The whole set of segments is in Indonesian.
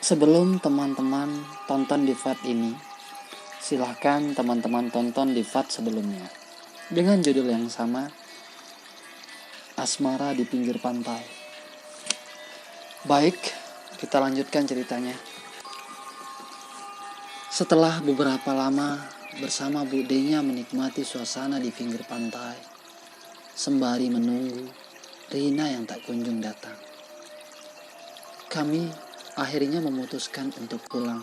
Sebelum teman-teman tonton di VOD ini, silahkan teman-teman tonton di VOD sebelumnya dengan judul yang sama, Asmara di Pinggir Pantai. Baik, kita lanjutkan ceritanya. Setelah beberapa lama bersama budenya menikmati suasana di pinggir pantai, sembari menunggu Rina yang tak kunjung datang, kami akhirnya memutuskan untuk pulang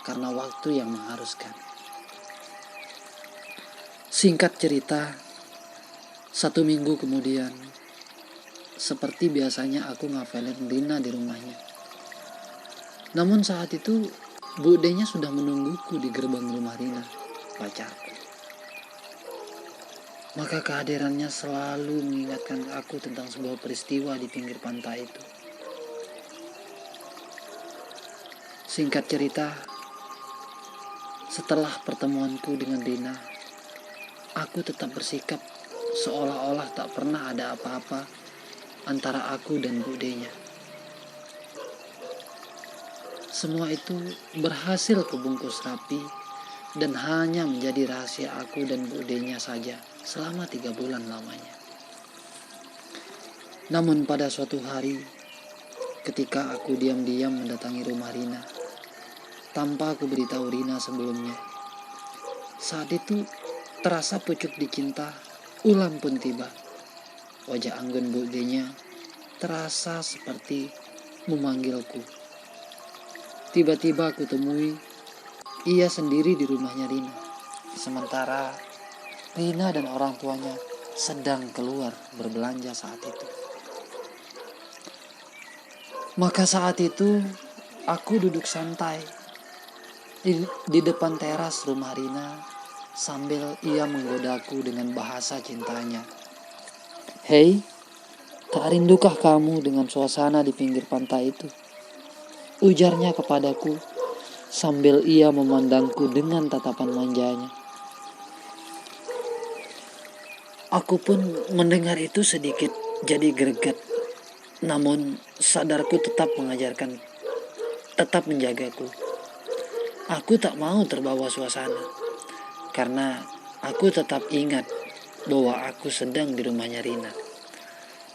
karena waktu yang mengharuskan. Singkat cerita, 1 minggu kemudian, seperti biasanya aku ngavelin Rina di rumahnya. Namun saat itu, budenya sudah menungguku di gerbang rumah Rina, pacarku. Maka kehadirannya selalu mengingatkan aku tentang sebuah peristiwa di pinggir pantai itu. Singkat cerita, setelah pertemuanku dengan Rina, aku tetap bersikap seolah-olah tak pernah ada apa-apa antara aku dan budenya. Semua itu berhasil kubungkus rapi dan hanya menjadi rahasia aku dan budenya saja selama 3 bulan lamanya. Namun pada suatu hari, ketika aku diam-diam mendatangi rumah Rina, tanpa aku beritahu Rina sebelumnya, saat itu terasa pucuk dicinta, ulam pun tiba. Wajah anggun budenya terasa seperti memanggilku. Tiba-tiba aku temui ia sendiri di rumahnya Rina. Sementara Rina dan orang tuanya sedang keluar berbelanja saat itu. Maka saat itu aku duduk santai di depan teras rumah Rina sambil ia menggodaku dengan bahasa cintanya. "Hei, tak rindukah kamu dengan suasana di pinggir pantai itu?" ujarnya kepadaku sambil ia memandangku dengan tatapan manjanya. Aku pun mendengar itu sedikit jadi greget, namun sadarku tetap menjagaku. Aku tak mau terbawa suasana, karena aku tetap ingat bahwa aku sedang di rumahnya Rina,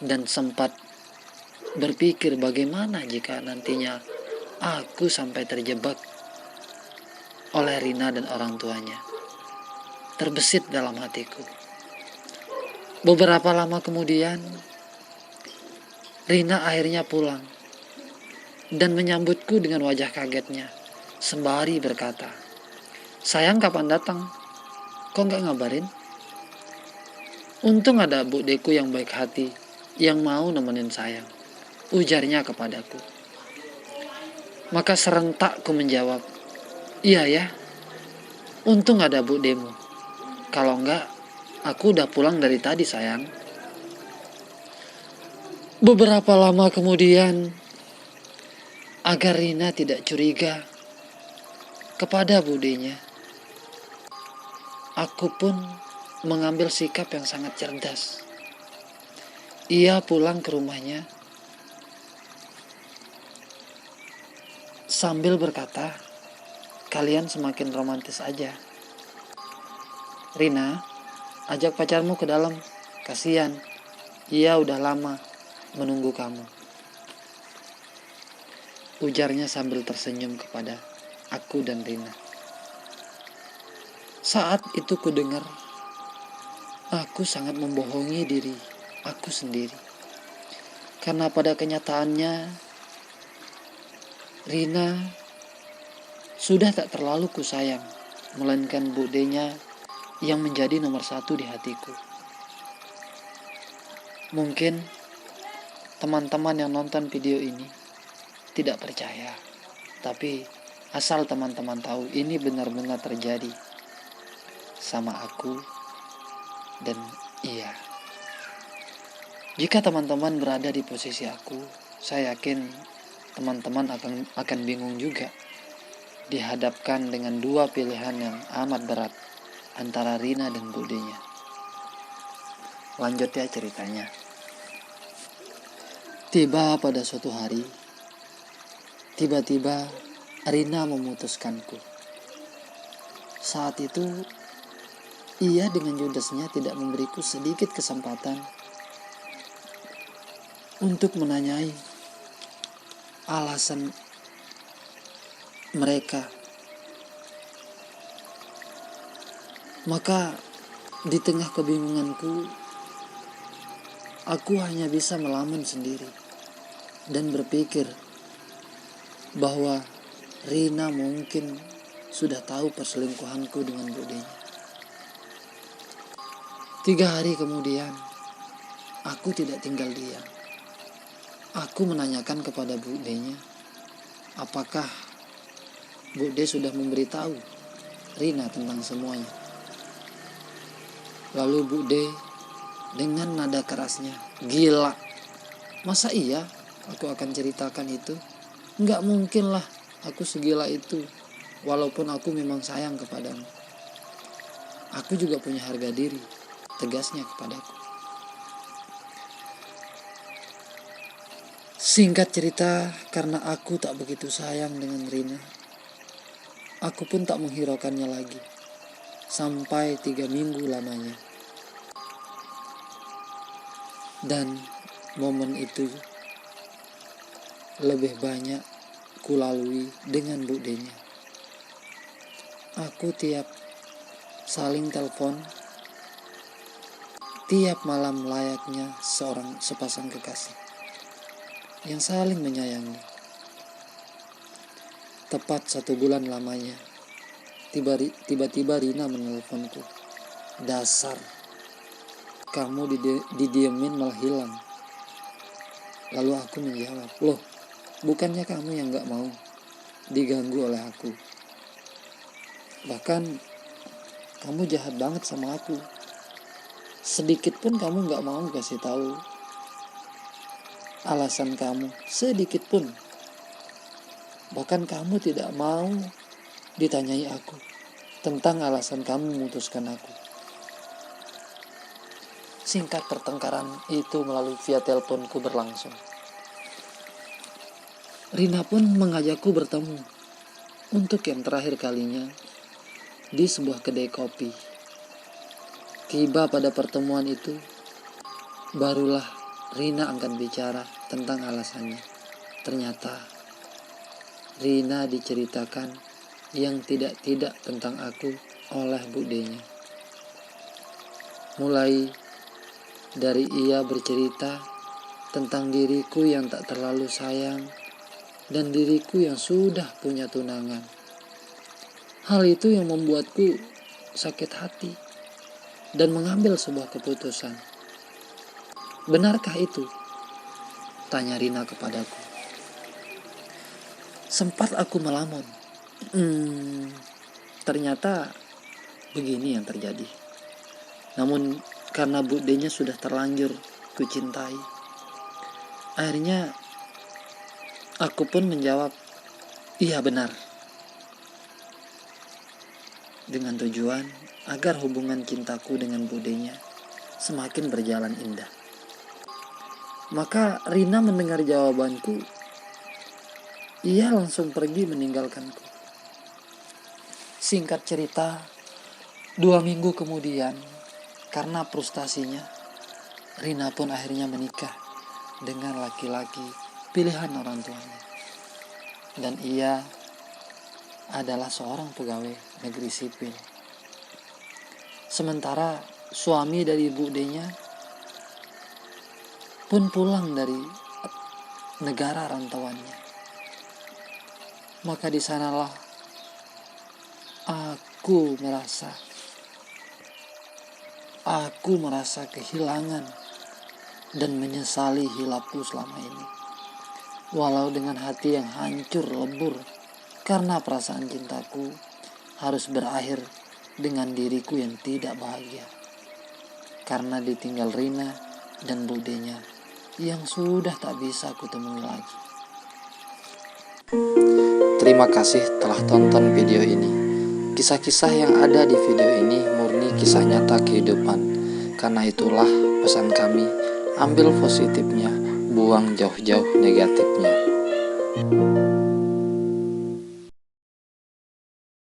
dan sempat berpikir bagaimana jika nantinya aku sampai terjebak oleh Rina dan orang tuanya. Terbesit dalam hatiku. Beberapa lama kemudian, Rina akhirnya pulang dan menyambutku dengan wajah kagetnya, sembari berkata, "Sayang, kapan datang? Kok gak ngabarin?" "Untung ada budeku yang baik hati, yang mau nemenin sayang," ujarnya kepadaku. Maka serentak ku menjawab, "Iya ya, untung ada budemu. Kalau enggak, aku udah pulang dari tadi sayang." Beberapa lama kemudian, agar Rina tidak curiga kepada budenya, aku pun mengambil sikap yang sangat cerdas. Ia pulang ke rumahnya sambil berkata, "Kalian semakin romantis aja. Rina, ajak pacarmu ke dalam. Kasihan, ia udah lama menunggu kamu," ujarnya sambil tersenyum kepada aku dan Rina. Saat itu ku dengar, aku sangat membohongi diri aku sendiri. Karena pada kenyataannya, Rina sudah tak terlalu kusayang, melainkan budenya yang menjadi nomor 1 di hatiku. Mungkin teman-teman yang nonton video ini tidak percaya, tapi asal teman-teman tahu ini benar-benar terjadi sama aku dan ia. Jika teman-teman berada di posisi aku, saya yakin teman-teman akan bingung juga dihadapkan dengan 2 pilihan yang amat berat antara Rina dan budenya. Lanjut ya ceritanya. Tiba pada suatu hari, tiba-tiba Rina memutuskanku. Saat itu, ia dengan judesnya tidak memberiku sedikit kesempatan untuk menanyai alasan mereka. Maka di tengah kebingunganku, aku hanya bisa melamun sendiri dan berpikir bahwa Rina mungkin sudah tahu perselingkuhanku dengan budenya. 3 hari kemudian, aku tidak tinggal diam. Aku menanyakan kepada budenya, apakah Bude sudah memberitahu Rina tentang semuanya. Lalu Bude dengan nada kerasnya, "Gila, masa iya aku akan ceritakan itu? Nggak mungkin lah aku segila itu, walaupun aku memang sayang kepadamu. Aku juga punya harga diri," tegasnya kepadaku. Singkat cerita, karena aku tak begitu sayang dengan Rina, aku pun tak menghiraukannya lagi. Sampai 3 minggu lamanya. Dan momen itu lebih banyak kulalui dengan budenya. Aku tiap saling telepon, tiap malam layaknya sepasang kekasih yang saling menyayangi. Tepat 1 bulan lamanya, tiba-tiba Rina menelponku. "Dasar, kamu didiemin malah hilang." Lalu aku menjawab, "Loh, bukannya kamu yang gak mau diganggu oleh aku? Bahkan kamu jahat banget sama aku. Sedikit pun kamu gak mau kasih tahu alasan kamu, sedikit pun. Bahkan kamu tidak mau ditanyai aku tentang alasan kamu memutuskan aku." Singkat pertengkaran itu melalui via teleponku berlangsung. Rina pun mengajakku bertemu untuk yang terakhir kalinya di sebuah kedai kopi. Tiba pada pertemuan itu, barulah Rina angkat bicara tentang alasannya. Ternyata Rina diceritakan yang tidak-tidak tentang aku oleh budenya. Mulai dari ia bercerita tentang diriku yang tak terlalu sayang dan diriku yang sudah punya tunangan. Hal itu yang membuatku sakit hati dan mengambil sebuah keputusan. "Benarkah itu?" tanya Rina kepadaku. Sempat aku melamun. Ternyata begini yang terjadi. Namun karena budenya sudah terlanjur kucintai, akhirnya aku pun menjawab, "Iya benar." Dengan tujuan agar hubungan cintaku dengan budenya semakin berjalan indah. Maka Rina mendengar jawabanku, ia langsung pergi meninggalkanku. Singkat cerita, 2 minggu kemudian, karena frustasinya, Rina pun akhirnya menikah dengan laki-laki pilihan orang tuanya. Dan ia adalah seorang pegawai negeri sipil. Sementara suami dari budenya pun pulang dari negara rantauannya. Maka di sanalah aku merasa kehilangan dan menyesali hilapku selama ini. Walau dengan hati yang hancur lebur karena perasaan cintaku harus berakhir dengan diriku yang tidak bahagia karena ditinggal Rina dan budenya yang sudah tak bisa kutemui lagi. Terima kasih telah tonton video ini. Kisah-kisah yang ada di video ini murni kisah nyata kehidupan. Karena itulah pesan kami, ambil positifnya, buang jauh-jauh negatifnya.